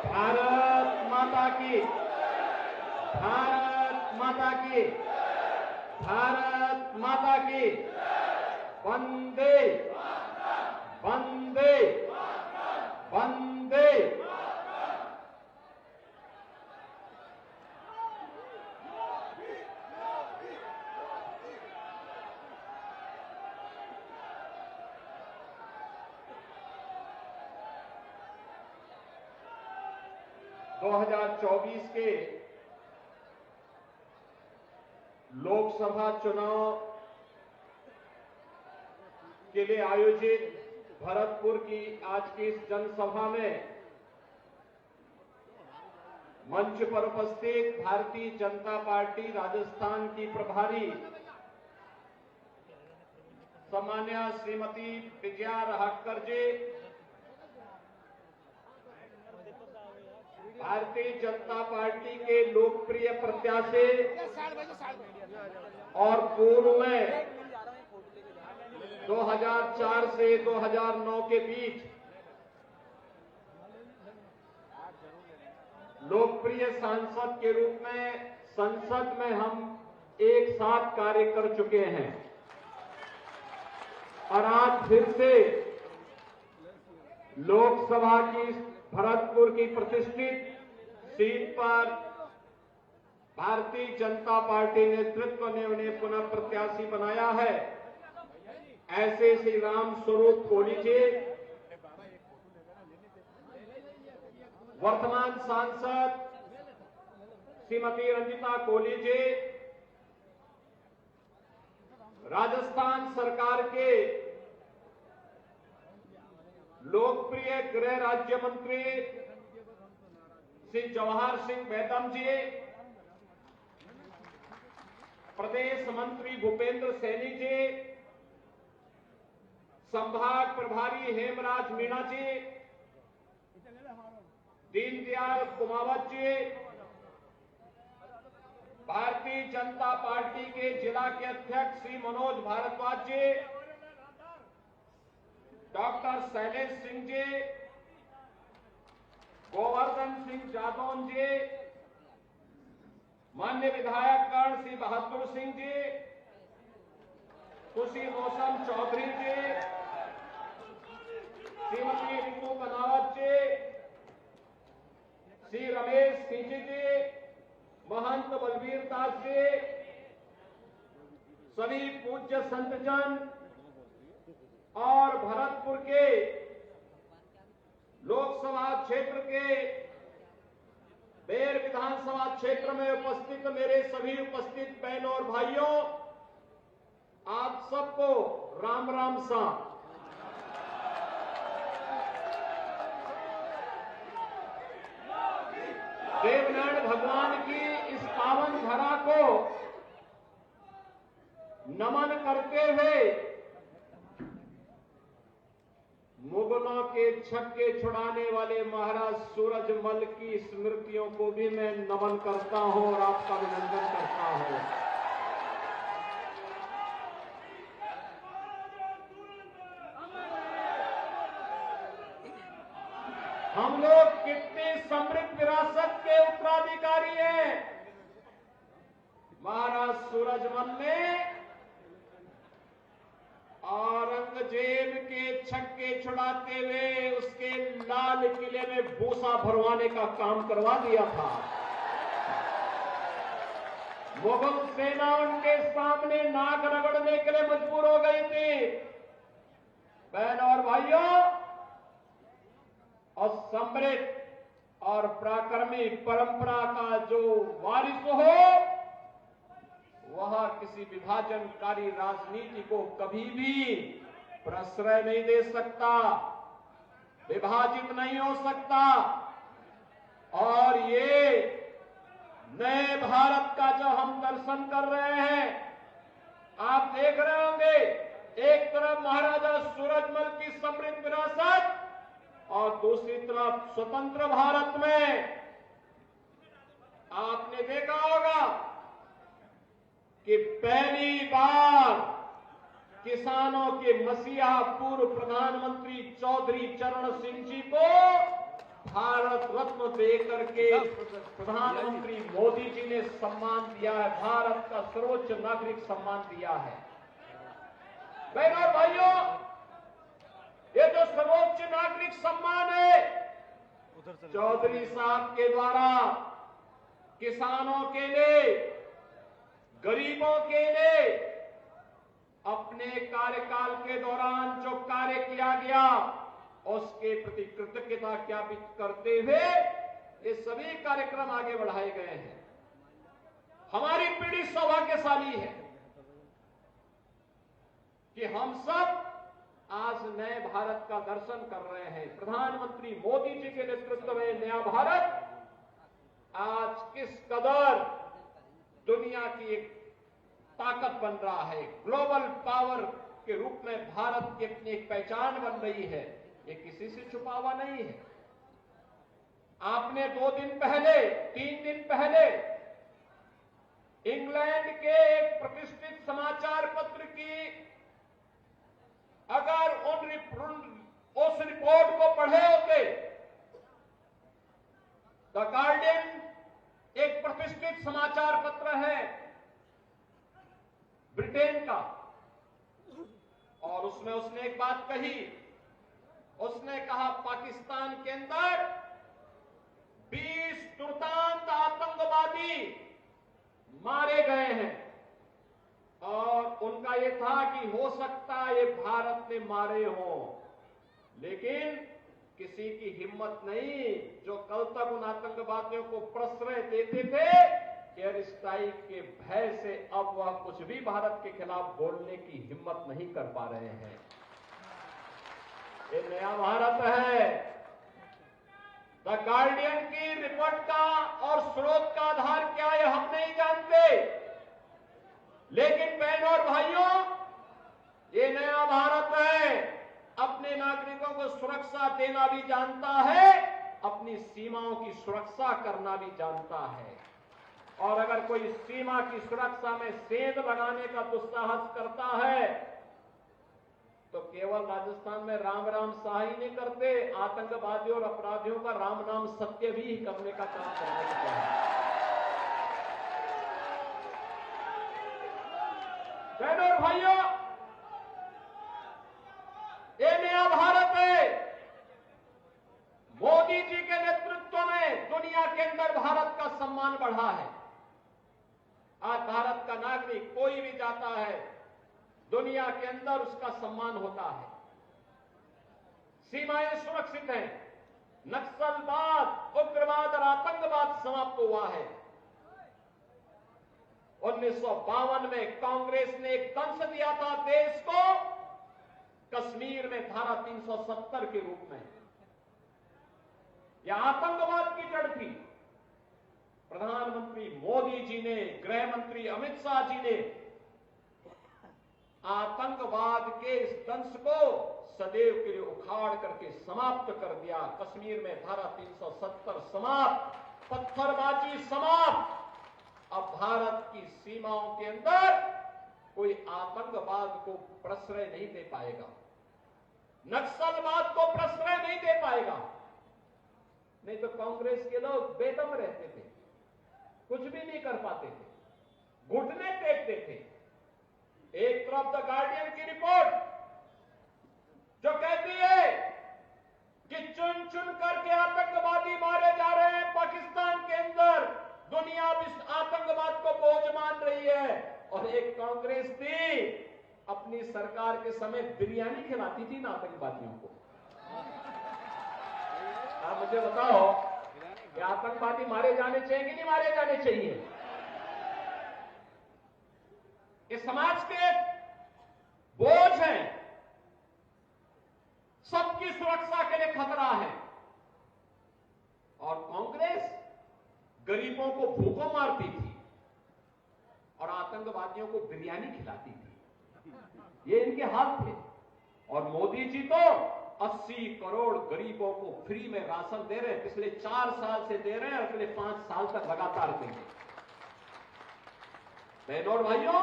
भारत माता की, भारत माता की, भारत माता की, वंदे वंदे वंदे। दो 2024 के लोकसभा चुनाव के लिए आयोजित भरतपुर की आज की इस जनसभा में मंच पर उपस्थित भारतीय जनता पार्टी राजस्थान की प्रभारी सम्मान्य श्रीमती विजया रहाटकर जी, भारतीय जनता पार्टी के लोकप्रिय प्रत्याशी और पूर्व में 2004 से 2009 के बीच लोकप्रिय सांसद के रूप में संसद में हम एक साथ कार्य कर चुके हैं और आज फिर से लोकसभा की भरतपुर की प्रतिष्ठित सीट पर भारतीय जनता पार्टी नेतृत्व ने उन्हें पुनः प्रत्याशी बनाया है। ऐसे श्री राम स्वरूप कोहली जी, वर्तमान सांसद श्रीमती रंजिता कोहली जी, राजस्थान सरकार के लोकप्रिय गृह राज्य मंत्री श्री जवाहर सिंह बेदम जी, प्रदेश मंत्री भूपेंद्र सैनी जी, संभाग प्रभारी हेमराज मीणा जी, दीनदयाल कुमावत जी, भारतीय जनता पार्टी के जिला के अध्यक्ष श्री मनोज भारद्वाज जी, डॉक्टर शैलेश सिंह जी, गोवर्धन सिंह जादौन जी, मान्य विधायकगण श्री बहादुर सिंह जी, खुशी मौसम चौधरी जी, श्रीमती रितु बनावत जी, श्री रमेश सिंह जी, महंत बलबीर दास जी, सभी पूज्य संतजन और भरतपुर के लोकसभा क्षेत्र के बेर विधानसभा क्षेत्र में उपस्थित मेरे सभी उपस्थित बहनों और भाइयों, आप सबको राम राम सा। देवनारायण भगवान की इस पावन धरा को नमन करते हुए मुगलों के छक्के छुड़ाने वाले महाराज सूरजमल की स्मृतियों को भी मैं नमन करता हूं और आपका अभिनंदन करता हूं। हम लोग कितनी समृद्ध विरासत के उत्तराधिकारी हैं। महाराज सूरजमल ने औरंगजेब के छक्के छुड़ाते हुए उसके लाल किले में भूसा भरवाने का काम करवा दिया था। मुगल सेना उनके सामने नाक रगड़ने के लिए मजबूर हो गई थी। बहनों और भाइयों, और समृद्ध और पराक्रमी परंपरा का जो वारिस हो, वह किसी विभाजनकारी राजनीति को कभी भी प्रश्रय नहीं दे सकता, विभाजित नहीं हो सकता। और ये नए भारत का जो हम दर्शन कर रहे हैं, आप देख रहे होंगे, एक तरफ महाराजा सूरजमल की समृद्ध विरासत और दूसरी तरफ स्वतंत्र भारत में आपने देखा होगा कि पहली बार किसानों के मसीहा पूर्व प्रधानमंत्री चौधरी चरण सिंह जी को भारत रत्न देकर के प्रधानमंत्री मोदी जी ने सम्मान दिया है, भारत का सर्वोच्च नागरिक सम्मान दिया है। बहनों और भाइयों, ये जो सर्वोच्च नागरिक सम्मान है, चौधरी साहब के द्वारा किसानों के लिए, गरीबों के लिए अपने कार्यकाल के दौरान जो कार्य किया गया, उसके प्रति कृतज्ञता ज्ञापित करते हुए ये सभी कार्यक्रम आगे बढ़ाए गए हैं। हमारी पीढ़ी सौभाग्यशाली है कि हम सब आज नए भारत का दर्शन कर रहे हैं। प्रधानमंत्री मोदी जी के नेतृत्व में नया भारत आज किस कदर दुनिया की एक ताकत बन रहा है, ग्लोबल पावर के रूप में भारत की अपनी एक पहचान बन रही है, ये किसी से छुपा हुआ नहीं है। आपने 2 दिन पहले, 3 दिन पहले इंग्लैंड के एक प्रतिष्ठित समाचार पत्र की अगर उस रिपोर्ट को पढ़े होते, द गार्डियन एक प्रतिष्ठित समाचार पत्र है ब्रिटेन का, और उसमें उसने एक बात कही। उसने कहा पाकिस्तान के अंदर 20 दुर्दांत आतंकवादी मारे गए हैं, और उनका यह था कि हो सकता है ये भारत ने मारे हों, लेकिन किसी की हिम्मत नहीं जो कल तक उन आतंकवादियों को प्रश्रय देते थे, एयर स्ट्राइक के भय से अब वह कुछ भी भारत के खिलाफ बोलने की हिम्मत नहीं कर पा रहे हैं। ये नया भारत है। द गार्डियन की रिपोर्ट का और स्रोत का आधार क्या है हम नहीं जानते, लेकिन बहनों और भाइयों, ये नया भारत है, अपने नागरिकों को सुरक्षा देना भी जानता है, अपनी सीमाओं की सुरक्षा करना भी जानता है। और अगर कोई सीमा की सुरक्षा में सेंध लगाने का दुस्साहस करता है तो केवल राजस्थान में राम राम शाह ही नहीं करते, आतंकवादियों और अपराधियों का राम नाम सत्य भी करने का काम करने का है। बहनों और भाइयों, ये नया भारत है। मोदी जी के नेतृत्व में दुनिया के अंदर भारत का सम्मान बढ़ा है। आज भारत का नागरिक कोई भी जाता है, दुनिया के अंदर उसका सम्मान होता है। सीमाएं सुरक्षित हैं, नक्सलवाद, उग्रवाद और आतंकवाद समाप्त हुआ है। 1952 में कांग्रेस ने एक दंश दिया था देश को, कश्मीर में धारा 370 के रूप में। यह आतंकवाद की जड़ थी। प्रधानमंत्री मोदी जी ने, गृह मंत्री अमित शाह जी ने आतंकवाद के इस दंश को सदैव के लिए उखाड़ करके समाप्त कर दिया। कश्मीर में धारा 370 समाप्त, पत्थरबाजी समाप्त। अब भारत की सीमाओं के अंदर कोई आतंकवाद को प्रश्रय नहीं दे पाएगा, नक्सलवाद को प्रश्रय नहीं दे पाएगा। नहीं तो कांग्रेस के लोग बेदम रहते थे, कुछ भी नहीं कर पाते थे, घुटने टेकते थे। एक तरफ द गार्डियन की रिपोर्ट जो कहती है कि चुन चुन करके आतंकवादी मारे जा रहे हैं पाकिस्तान के अंदर, दुनिया अब इस आतंकवाद को बोझ मान रही है। और एक कांग्रेस थी, अपनी सरकार के समय बिरयानी खिलाती थी ना आतंकवादियों को। आप मुझे बताओ कि आतंकवादी मारे जाने चाहिए कि नहीं मारे जाने चाहिए? इस समाज के बोझ हैं, सबकी सुरक्षा के लिए खतरा है। और कांग्रेस गरीबों को भूखों मारती थी और आतंकवादियों को बिरयानी खिलाती थी। ये इनके हाल थे। और मोदी जी तो 80 करोड़ गरीबों को फ्री में राशन दे रहे हैं, पिछले 4 साल से दे रहे हैं और अगले 5 साल तक लगातार देंगे। बहनों और भाइयों,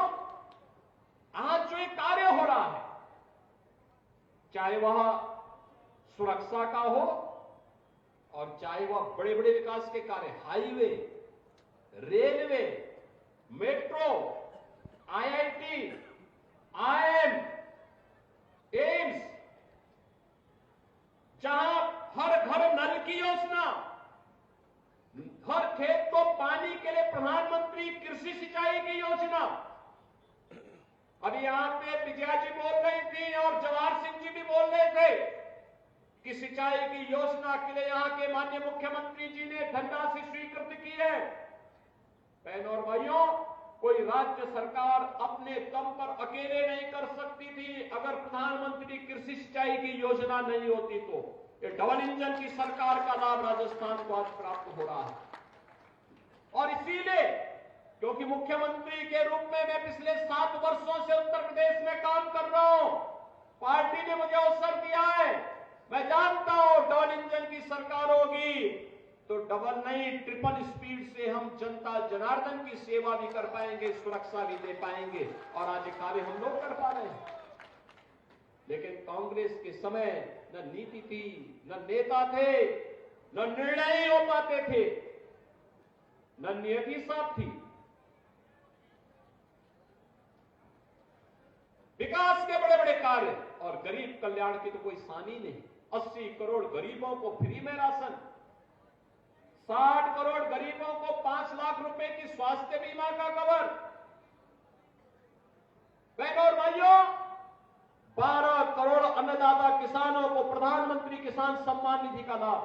आज जो एक कार्य हो रहा है, चाहे वह सुरक्षा का हो, और चाहे वह बड़े बड़े विकास के कार्य, highway, railway, metro, IIT, IIM, AIIMS, जहां हर घर नल की योजना, हर खेत को पानी के लिए प्रधानमंत्री कृषि सिंचाई की योजना। अभी यहां पे विजया जी बोल रही थी और जवाहर सिंह जी भी बोल रहे थे कि सिंचाई की योजना के लिए यहां के माननीय मुख्यमंत्री जी ने धनराशि स्वीकृत की है। बहनों और भाइयों, कोई राज्य सरकार अपने दम पर अकेले नहीं कर सकती थी अगर प्रधानमंत्री कृषि सिंचाई की योजना नहीं होती तो। ये डबल इंजन की सरकार का लाभ राजस्थान को आज प्राप्त हो रहा है। और इसीलिए क्योंकि मुख्यमंत्री के रूप में मैं पिछले 7 वर्षों से उत्तर प्रदेश में काम कर रहा हूं, पार्टी ने मुझे अवसर दिया है, मैं जानता हूं डबल इंजन की सरकार होगी तो डबल नहीं, ट्रिपल स्पीड से हम जनता जनार्दन की सेवा भी कर पाएंगे, सुरक्षा भी दे पाएंगे। और आज कार्य हम लोग कर पा रहे हैं। लेकिन कांग्रेस के समय न नीति थी, न नेता थे, न निर्णय हो पाते थे, न नियति साफ थी। विकास के बड़े बड़े कार्य और गरीब कल्याण की तो कोई सानी नहीं। 80 करोड़ गरीबों को फ्री में राशन, 60 करोड़ गरीबों को 5 लाख रुपए की स्वास्थ्य बीमा का कवर। बहनों और भाइयों, 12 करोड़ अन्नदाता किसानों को प्रधानमंत्री किसान सम्मान निधि का लाभ।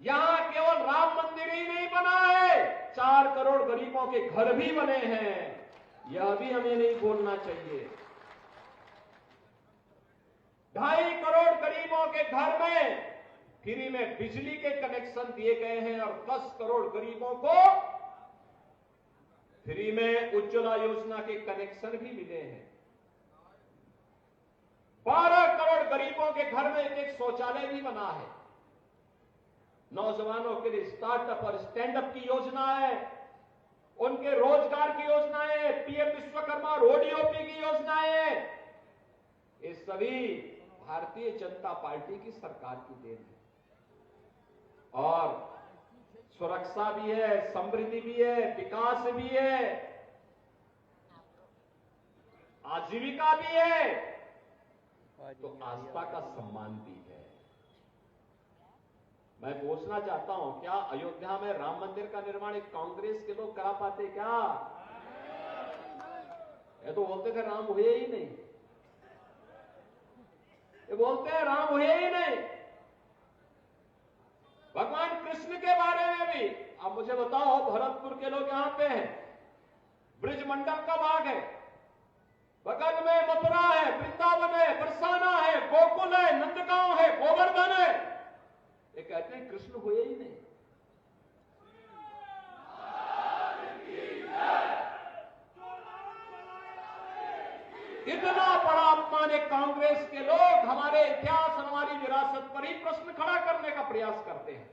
यहां केवल राम मंदिर ही नहीं बना है, 4 करोड़ गरीबों के घर भी बने हैं। यह भी हमें नहीं बोलना चाहिए। 2.5 करोड़ गरीबों के घर में फ्री में बिजली के कनेक्शन दिए गए हैं और 10 करोड़ गरीबों को फ्री में उज्ज्वला योजना के कनेक्शन भी मिले हैं। 12 करोड़ गरीबों के घर में एक शौचालय भी बना है। नौजवानों के लिए स्टार्टअप और स्टैंडअप की योजना है, उनके रोजगार की योजनाएं, पीएम विश्वकर्मा और ओडीओपी की योजनाएं, ये सभी भारतीय जनता पार्टी की सरकार की देन है। और सुरक्षा भी है, समृद्धि भी है, विकास भी है, आजीविका भी है, तो आस्था का सम्मान भी है। मैं पूछना चाहता हूं, क्या अयोध्या में राम मंदिर का निर्माण एक कांग्रेस के लोग करा पाते क्या? ये तो बोलते थे राम हुए ही नहीं, ये बोलते हैं राम हुए ही नहीं। भगवान कृष्ण के बारे में भी अब मुझे बताओ, भरतपुर के लोग यहां पे हैं, ब्रिज मंडल का भाग है, बगल में मथुरा है, वृंदावन है, बरसाना है, गोकुल है, नंदगांव है, गोवर्धन है। ये कहते हैं कृष्ण हुए ही नहीं। इतना बड़ा अपमान है कांग्रेस के लोग हमारे इतिहास और हमारी विरासत पर ही प्रश्न खड़ा करने का प्रयास करते हैं।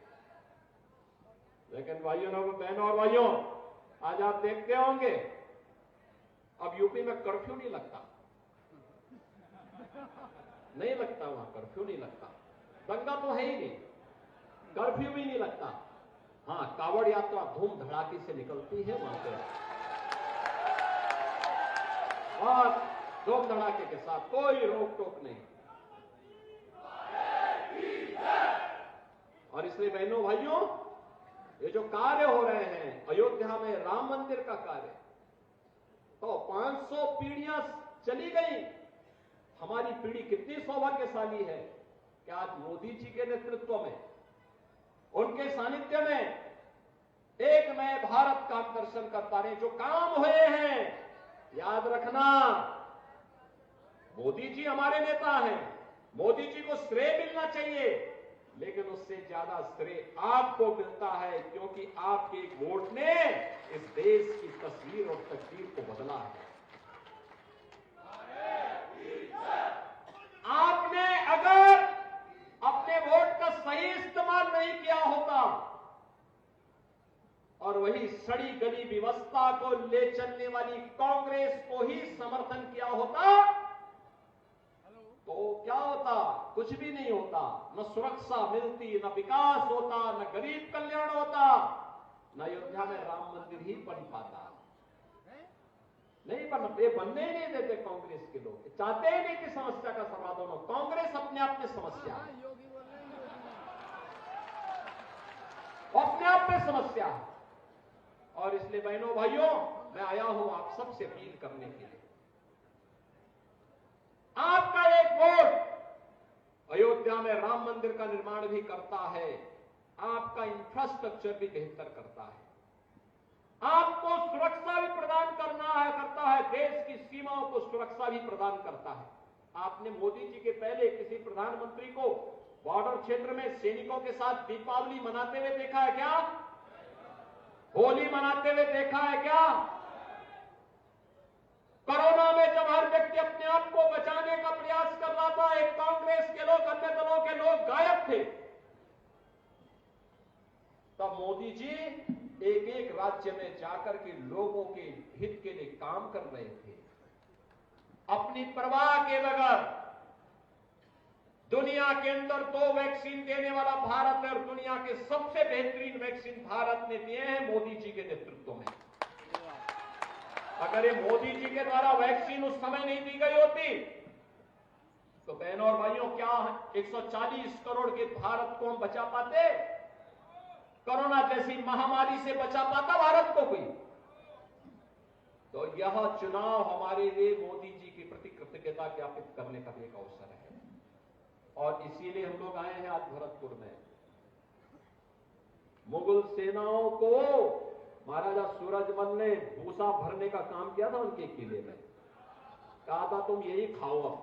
लेकिन भाइयों, बहनों और भाइयों, आज आप देखते होंगे अब यूपी में कर्फ्यू नहीं लगता, नहीं लगता, वहां कर्फ्यू नहीं लगता। दंगा तो है ही नहीं, कर्फ्यू भी नहीं लगता। हां, कावड़ यात्रा धूम धड़ाके से निकलती है वहां पे, और धूम धड़ाके के साथ, कोई रोक टोक नहीं। और इसलिए बहनों भाइयों, ये जो कार्य हो रहे हैं अयोध्या में राम मंदिर का कार्य, तो 500 पीढ़ियां चली गई। हमारी पीढ़ी कितनी सौभाग्यशाली है कि आज मोदी जी के नेतृत्व में, उनके सानिध्य में एक नए भारत का दर्शन कर पा रहे हैं। जो काम हुए हैं, याद रखना, मोदी जी हमारे नेता हैं, मोदी जी को श्रेय मिलना चाहिए, लेकिन उससे ज्यादा श्रेय आपको मिलता है, क्योंकि आपके एक वोट ने इस देश की तस्वीर और तकदीर को बदला है। आपने अगर अपने वोट का सही इस्तेमाल नहीं किया होता और वही सड़ी गली व्यवस्था को ले चलने वाली कांग्रेस को ही समर्थन किया होता, तो क्या होता? कुछ भी नहीं होता। न सुरक्षा मिलती, न विकास होता, न गरीब कल्याण होता, न अयोध्या में राम मंदिर ही बन पाता। नहीं बनने ही नहीं देते कांग्रेस के लोग। चाहते ही नहीं कि समस्या का समाधान हो। कांग्रेस अपने आप में समस्या है, अपने आप में समस्या है। और इसलिए बहनों भाइयों, मैं आया हूं आप सबसे अपील करने के लिए। आपका एक वोट अयोध्या में राम मंदिर का निर्माण भी करता है, आपका इंफ्रास्ट्रक्चर भी बेहतर करता है, आपको सुरक्षा भी प्रदान करता है, देश की सीमाओं को सुरक्षा भी प्रदान करता है। आपने मोदी जी के पहले किसी प्रधानमंत्री को बॉर्डर क्षेत्र में सैनिकों के साथ दीपावली मनाते हुए देखा है क्या? होली मनाते हुए देखा है क्या? कोरोना में जब हर व्यक्ति अपने आप को बचाने का प्रयास कर रहा था, एक कांग्रेस के लोग, अन्य दलों के लोग गायब थे, तब मोदी जी एक एक राज्य में जाकर के लोगों के हित के लिए काम कर रहे थे, अपनी परवाह के बगैर। दुनिया के अंदर 2 वैक्सीन देने वाला भारत है और दुनिया के सबसे बेहतरीन वैक्सीन भारत ने दिए हैं मोदी जी के नेतृत्व में। अगर ये मोदी जी के द्वारा वैक्सीन उस समय नहीं दी गई होती तो बहनों और भाइयों, क्या 140 करोड़ के भारत को हम बचा पाते? कोरोना जैसी महामारी से बचा पाता भारत को कोई? तो यह चुनाव हमारे लिए मोदी जी के प्रति कृतज्ञता ज्ञापित करने का भी एक अवसर है। और इसीलिए हम लोग आए हैं आज भरतपुर में। मुगल सेनाओं को महाराजा सूरजमल ने भूसा भरने का काम किया था उनके किले में। कहा था तुम यही खाओ। अब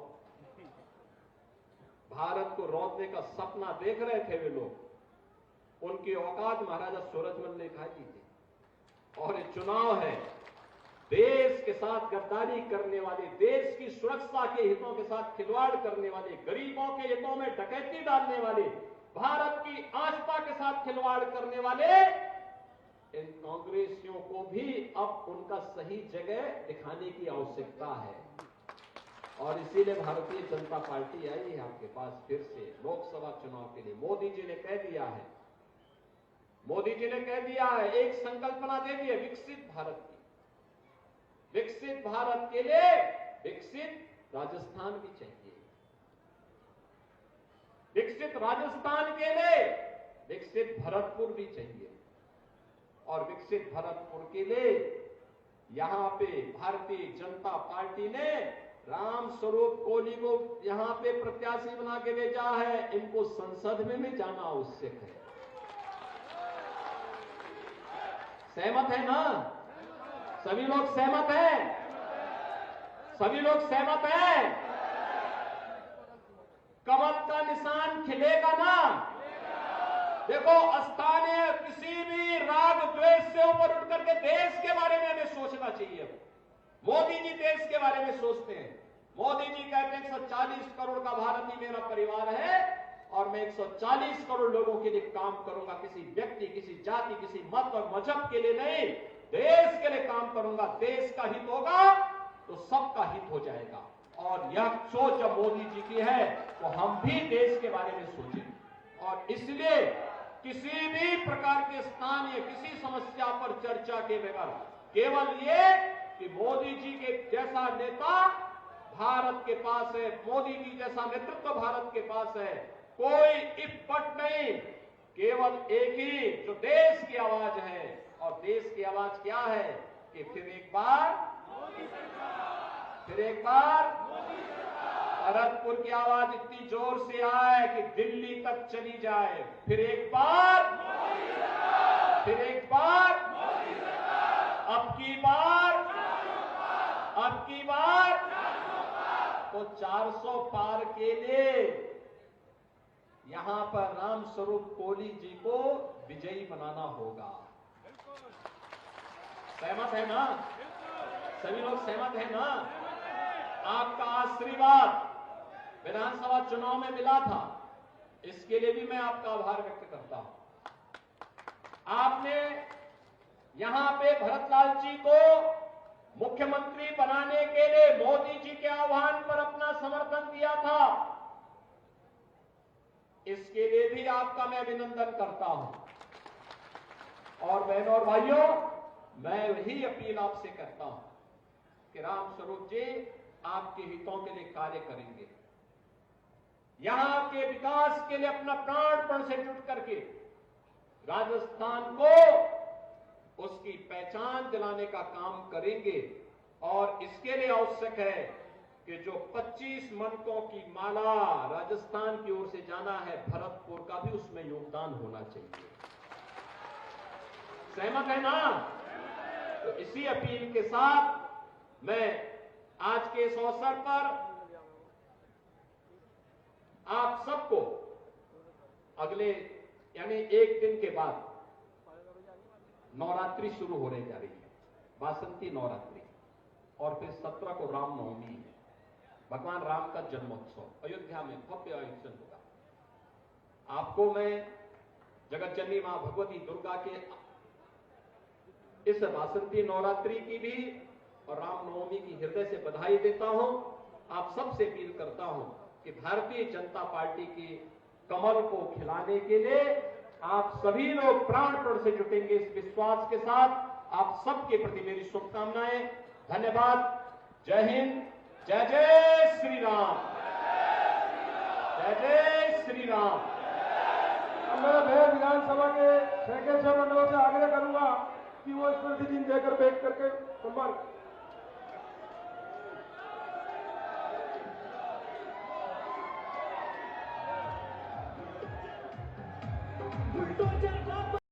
भारत को रोकने का सपना देख रहे थे वे लोग, उनकी औकात महाराजा सूरजमल ने खाई थी। और ये चुनाव है, देश के साथ गद्दारी करने वाले, देश की सुरक्षा के हितों के साथ खिलवाड़ करने वाले, गरीबों के हितों में डकैती डालने वाले, भारत की आस्था के साथ खिलवाड़ करने वाले इन कांग्रेसियों को भी अब उनका सही जगह दिखाने की आवश्यकता है। और इसीलिए भारतीय जनता पार्टी आई है आपके पास फिर से लोकसभा चुनाव के लिए। मोदी जी ने कह दिया है, मोदी जी ने कह दिया है, एक संकल्पना दे दी है विकसित भारत की। विकसित भारत के लिए विकसित राजस्थान भी चाहिए, विकसित राजस्थान के लिए विकसित भरतपुर भी चाहिए। और विकसित भरतपुर के लिए यहां पे भारतीय जनता पार्टी ने राम स्वरूप कोहली को यहां पे प्रत्याशी बना के भेजा है। इनको संसद में भी जाना आवश्यक है। सहमत है ना? सभी लोग सहमत हैं? सभी लोग सहमत हैं? कमल का निशान खिलेगा ना? देखो, स्थानीय किसी भी राग द्वेष से ऊपर उठ करके देश के बारे में हमें सोचना चाहिए। मोदी जी देश के बारे में सोचते हैं। मोदी जी कहते हैं 140 करोड़ का भारत ही मेरा परिवार है और मैं 140 करोड़ लोगों के लिए काम करूंगा। किसी व्यक्ति, किसी जाति, किसी मत और मजहब के लिए नहीं, देश के लिए काम करूंगा। देश का हित होगा तो सबका हित हो जाएगा। और यह सोच जब मोदी जी की है तो हम भी देश के बारे में सोचें। और इसलिए किसी भी प्रकार के स्थानीय किसी समस्या पर चर्चा के बगैर केवल ये कि मोदी जी के जैसा नेता भारत के पास है, मोदी जी जैसा नेतृत्व भारत के पास है, कोई इफ बट नहीं, केवल एक ही जो देश की आवाज है। और देश की आवाज क्या है कि फिर एक बार भरतपुर की आवाज इतनी जोर से आए कि दिल्ली तक चली जाए। फिर एक बार अब की बार तो 400 पार के लिए यहां पर राम स्वरूप कोहली जी को विजयी बनाना होगा। सहमत है ना? सभी लोग सहमत है ना? आपका आशीर्वाद विधानसभा चुनाव में मिला था, इसके लिए भी मैं आपका आभार व्यक्त करता हूं। आपने यहां पे भरतलाल जी को मुख्यमंत्री बनाने के लिए मोदी जी के आह्वान पर अपना समर्थन दिया था, इसके लिए भी आपका मैं अभिनंदन करता हूं। और बहनों और भाइयों, मैं वही अपील आपसे करता हूं कि राम स्वरूप जी आपके हितों के लिए कार्य करेंगे, यहां के विकास के लिए अपना प्राणपण से जुट करके राजस्थान को उसकी पहचान दिलाने का काम करेंगे। और इसके लिए आवश्यक है कि जो 25 मनकों की माला राजस्थान की ओर से जाना है, भरतपुर का भी उसमें योगदान होना चाहिए। सहमत है ना? तो इसी अपील के साथ मैं आज के इस अवसर पर आप सबको अगले यानी एक दिन के बाद नवरात्रि शुरू होने जा रही है, वासंती नवरात्रि, और फिर 17 को रामनवमी है, भगवान राम का जन्मोत्सव अयोध्या में भव्य आयोजन होगा। आपको मैं जगत जननी मां भगवती दुर्गा के इस वासंती नवरात्रि की भी और रामनवमी की हृदय से बधाई देता हूं। आप सबसे अपील करता हूं कि भारतीय जनता पार्टी की कमल को खिलाने के लिए आप सभी लोग प्राणपण से जुटेंगे, इस विश्वास के साथ आप सबके प्रति मेरी शुभकामनाएं। धन्यवाद। जय हिंद, जय जय श्री राम, जय जय श्री राम। मैं भैया विधानसभा के 6 मंडलों से आग्रह करूंगा कि वो स्मृति चिन्ह देकर बैठ करके सम्मान